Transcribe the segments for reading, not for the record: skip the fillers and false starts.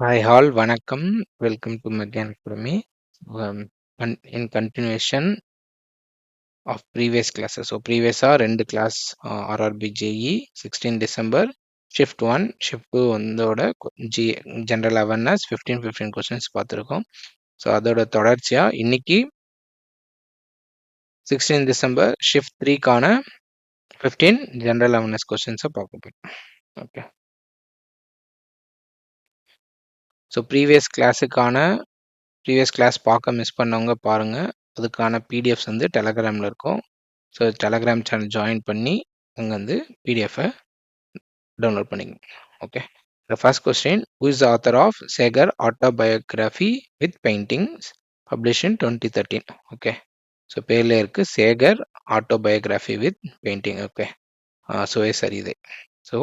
Hi all, வணக்கம். Welcome to Mega Academy. In continuation of previous classes. So previous are 2 class RRB JE 16 December shift 1 shift 2 வந்தோட general awareness 15 questions பார்த்திருக்கோம். So அதோட தொடர்ச்சியா இன்னைக்கு 16 December shift 3க்கான 15 general awareness questions பார்க்க போறோம். Okay. So previous class பார்க்க miss பண்ணவங்க பாருங்க. அதுக்கான பிடிஎஃப்ஸ் வந்து டெலகிராமில் இருக்கும். ஸோ டெலகிராம் சேனல் ஜாயின் பண்ணி அங்கே வந்து பிடிஎஃபை டவுன்லோட் பண்ணிக்கோங்க. Okay. The first question, who is the author of Segar autobiography with paintings published in 2013? Okay. So பேரில் இருக்கு Shekhar autobiography with painting. Okay. சுயசரிதை. ஸோ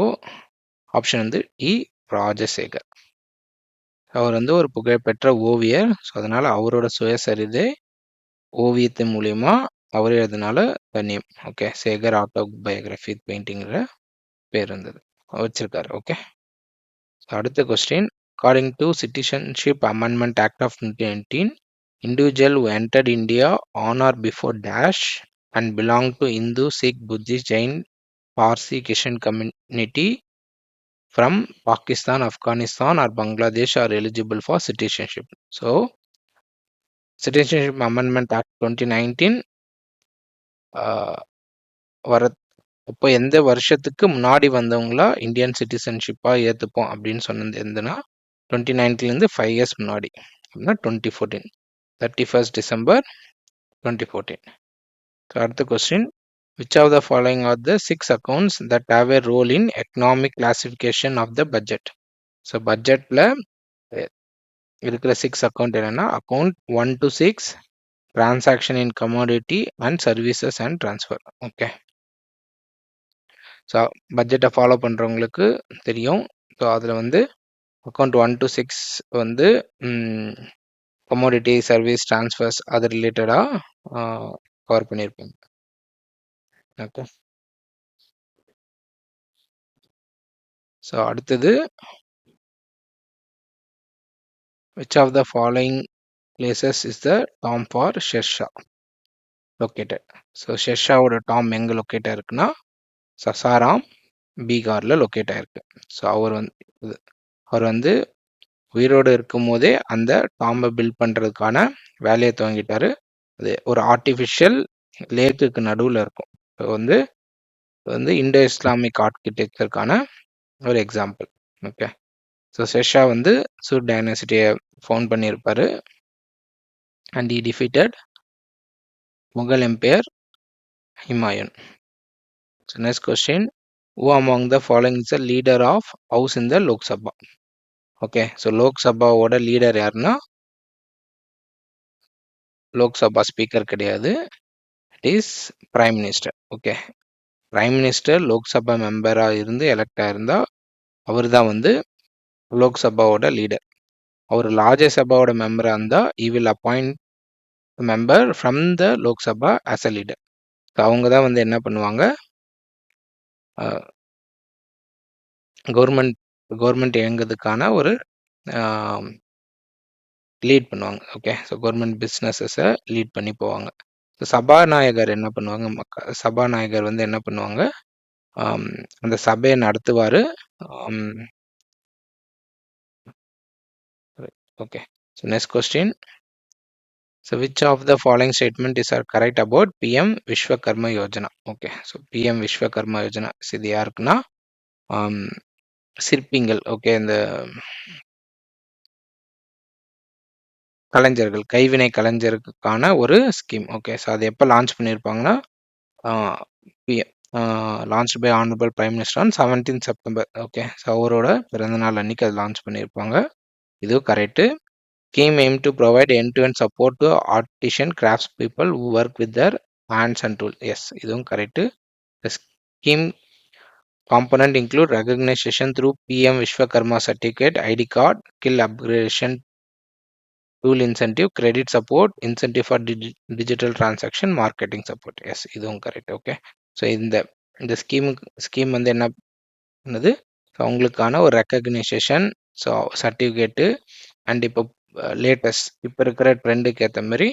ஆப்ஷன் வந்து இ ராஜசேகர். அவர் வந்து ஒரு புகழ்பெற்ற ஓவியர். ஸோ அதனால அவரோட சுயசரிதை ஓவியத்தின் மூலியமா அவர் எழுதினால நேம். ஓகே. சேகர் ஆட்டோபயோகிராஃபி பெயிண்டிங்கிற பேர் இருந்தது வச்சிருக்காரு. ஓகே. அடுத்த question, according to citizenship amendment act of 2019, individual who entered India on or before dash and belong to Hindu, Sikh, Buddhist, Jain, Parsi, Christian community from Pakistan, Afghanistan or Bangladesh are eligible for citizenship. So Citizenship Amendment Act 2019 வர இப்போ எந்த வருஷத்துக்கு முன்னாடி வந்தவங்களா Indian சிட்டிசன்ஷிப்பா ஏற்றுப்போம் அப்படின்னு சொன்னது எதுனா 2019 5 years முன்னாடி அப்படின்னா 2014 31st December 2014. ஸோ அடுத்த question, which of the following are the 6 accounts that have a role in economic classification of the budget? So பட்ஜெட்டில் இருக்கிற 6 அக்கௌண்ட் என்னன்னா account 1 to 6, transaction in commodity and services and transfer. Okay. So பட்ஜெட்டை follow பண்ணுறவங்களுக்கு தெரியும். So அதில் வந்து account 1 to 6 வந்து commodity, service, transfers அது ரிலேட்டடாக கவர் பண்ணியிருப்பாங்க. ஓகே. ஸோ அடுத்தது, which of the following places is the tomb for Sher Shah located? So ஷெர்ஷாவோட டாம் எங்கே லொக்கேட் ஆயிருக்குன்னா சசாராம் பீகாரில் லொக்கேட் ஆயிருக்கு. ஸோ அவர் வந்து உயிரோடு இருக்கும் போதே அந்த டாம்பை பில்ட் பண்ணுறதுக்கான வேலையை துவங்கிட்டாரு. அது ஒரு ஆர்டிஃபிஷியல் லேக்குக்கு நடுவில் இருக்கும். ஸோ வந்து இண்டோ இஸ்லாமிக் ஆர்கிடெக்சருக்கான ஒரு எக்ஸாம்பிள். ஓகே. ஸோ ஷெர்ஷா வந்து சூட் டைனாசிட்டியை ஃபவுண்ட் பண்ணியிருப்பாரு. And he defeated Mughal empire Humayun. So next question, who among the following is the leader of house in the Lok Sabha? Okay. So லோக்சபாவோட லீடர் யாருன்னா லோக்சபா ஸ்பீக்கர் கிடையாது, it is prime minister. Okay. Prime minister Lok Sabha மெம்பராக இருந்து elect ஆயிருந்தா அவர் தான் வந்து லோக்சபாவோட leader. அவர் ராஜ்யசபாவோட மெம்பராக இருந்தால் he will appoint member from the Lok Sabha as a leader. அவங்க தான் வந்து என்ன பண்ணுவாங்க, கவர்மெண்ட் இயங்குறதுக்கான ஒரு லீட் பண்ணுவாங்க. ஓகே. ஸோ கவர்மெண்ட் பிஸ்னஸஸை லீட் பண்ணி போவாங்க. ஸோ சபாநாயகர் என்ன பண்ணுவாங்க, சபாநாயகர் வந்து என்ன பண்ணுவாங்க, அந்த சபையை நடத்துவார். Okay. So next question, so which of the following statement is are correct about PM Vishwakarma Yojana? Okay. So PM Vishwakarma Yojana இது யாருக்குன்னா சிற்பிங்கள். ஓகே. இந்த கலைஞர்கள், கைவினை கலைஞருக்கான ஒரு ஸ்கீம். ஓகே. ஸோ அது எப்போ லான்ச் பண்ணியிருப்பாங்கன்னா launch by honourable prime minister on 17 September. Okay. So அவரோட பிறந்தநாள் அன்னைக்கு அது லான்ச் பண்ணியிருப்பாங்க. இதுவும் correct. Scheme aim to provide end-to-end support to artisan crafts people who work with their hands and tools. Yes, இதுவும் correct. The scheme component include recognition through PM Vishwakarma certificate, ID card, skill upgradation, tool incentive, credit support, incentive for digital transaction, marketing support. Yes, இதுவும் correct. Okay. So இந்த scheme வந்து என்னது, so அவங்களுக்கான ஒரு recognisation, so certificate and இப்போ latest இப்போ இருக்கிற ட்ரெண்டுக்கு ஏற்ற மாதிரி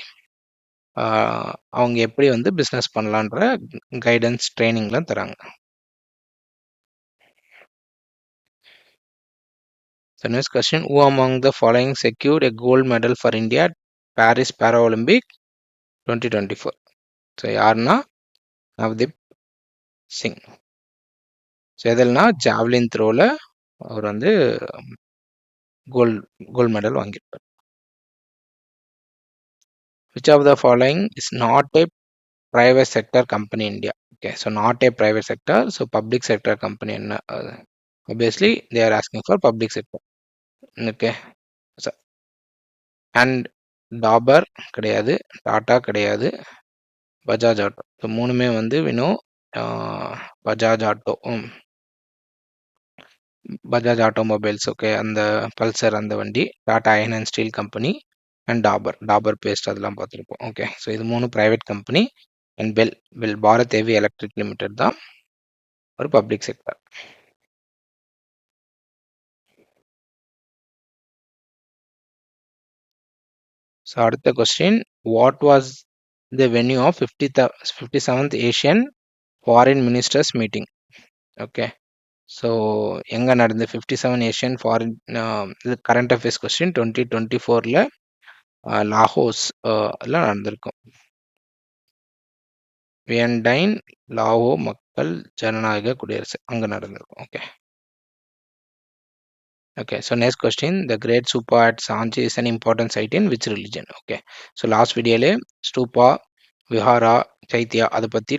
அவங்க எப்படி வந்து பிஸ்னஸ் பண்ணலான்ற கைடன்ஸ் ட்ரைனிங்லாம் தராங்க. So next question, who among the following secured a gold medal for India at Paris Paralympic 2024? So யாருன்னா நவ்தீப் சிங். ஸோ எதில்னா ஜாவ்லின் த்ரோவில் அவர் வந்து கோல்ட் மெடல் வாங்கியிருப்பார். Which of the following is not a private sector company in India? Okay, so not a private sector, so public sector company என்ன obviously they are asking for public sector. Okay, so and Dabur கிடையாது, டாடா கிடையாது, Bajaj auto. So மூணுமே வந்து Bajaj auto, Bajaj automobiles. Okay, அந்த Pulsar அந்த வண்டி, Tata iron and steel company and Dabur paste அதெல்லாம் பார்த்துருப்போம். ஓகே, ஸோ இது 3 private company and BHEL Bharat heavy electric limited தான் ஒரு பப்ளிக் செக்டர். ஸோ அடுத்த question, what was the venue of 57th Asian foreign ministers meeting? Okay, so எங்கே நடந்து 57 Asian foreign, இது current affairs question. 2024 Laos எல்லாம் நடந்திருக்கும். Vientiane Lao மக்கள் ஜனநாயக குடியரசு அங்கே நடந்திருக்கும். Okay okay, so next question, the great stupa at Sanchi is an important site in which religion? Okay, so last வீடியோலே ஸ்தூபா, விஹாரா, சைத்யா அதை பற்றி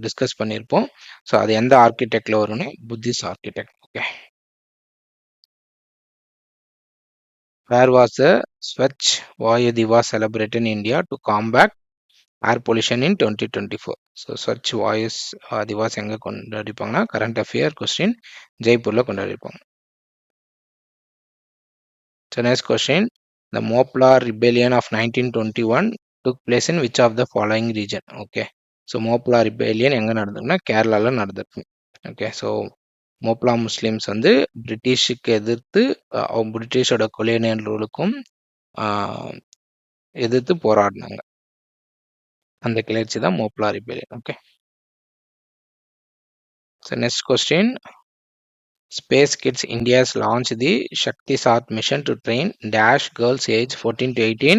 டிஸ்கஸ் பண்ணியிருப்போம். ஸோ அது எந்த ஆர்கிடெக்டில் வரும்னு, Buddhist architect. Okay, where was the Swachh Vayu Diwas celebrated in India to compact air pollution in 2024? So Swachh Vayus Diwas எங்கே கொண்டாடிப்பாங்கன்னா, current affair question, ஜெய்ப்பூரில் கொண்டாடிருப்பாங்க. So next question, the Moplar rebellion of 1921 took place in which of the following region? Okay, so Moplar rebellion எங்க நடந்ததுன்னா கேரளால நடந்திருக்கு. Okay, so மோப்லா Muslims வந்து பிரிட்டிஷுக்கு எதிர்த்து பிரிட்டிஷோட colonial ரூலுக்கும் எதிர்த்து போராடினாங்க. அந்த கிளர்ச்சி தான் Moplah rebellion. Okay, so next question, Space Kids India has launched the Shakti Sat mission to train dash girls aged 14 to 18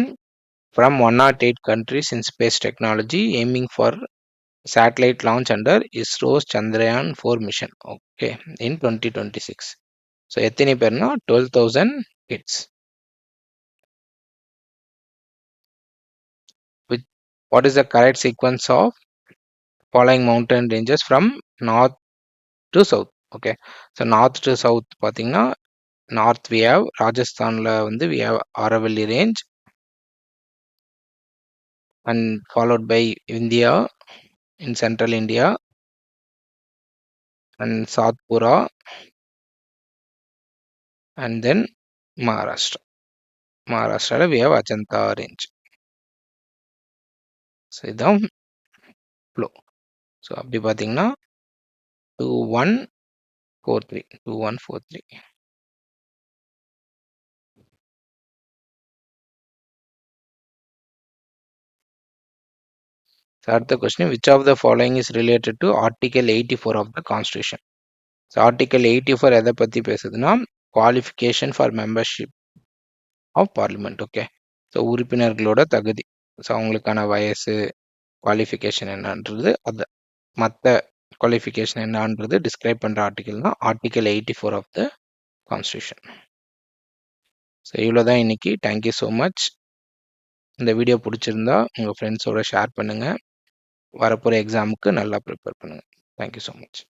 from 108 countries in space technology, aiming for satellite launch under ISRO's Chandrayaan 4 mission. Okay, in 2026. So எத்தனை பேர்னா 12,000 kids. What is the correct sequence of following mountain ranges from north to south? Okay, so north to south பார்த்தீங்கன்னா, north we have ராஜஸ்தான்ல வந்து we have Aravalli range and followed by India in central India and Satpura and then Maharashtra. Maharashtra we have Ajanta range. So இதுதான் flow. So அப்படி பார்த்தீங்கன்னா 2143. So அடுத்த question, which of the following is related to article 84 of the constitution? So article 84 எதை பற்றி பேசுதுன்னா, qualification for membership of parliament. Okay, so உறுப்பினர்களோட தகுதி, so அவங்களுக்கான வயசு, குவாலிஃபிகேஷன் என்னன்றது, அது மற்ற குவாலிஃபிகேஷன் என்னன்றது டிஸ்கிரைப் பண்ணுற ஆர்டிகல் தான் article 84 of the constitution. So இவ்வளோ தான் இன்னைக்கு. Thank you so much. இந்த வீடியோ பிடிச்சிருந்தா உங்கள் ஃப்ரெண்ட்ஸோட ஷேர் பண்ணுங்கள். வரப்போகிற எக்ஸாமுக்கு நல்லா ப்ரிப்பேர் பண்ணுங்கள். Thank you so much.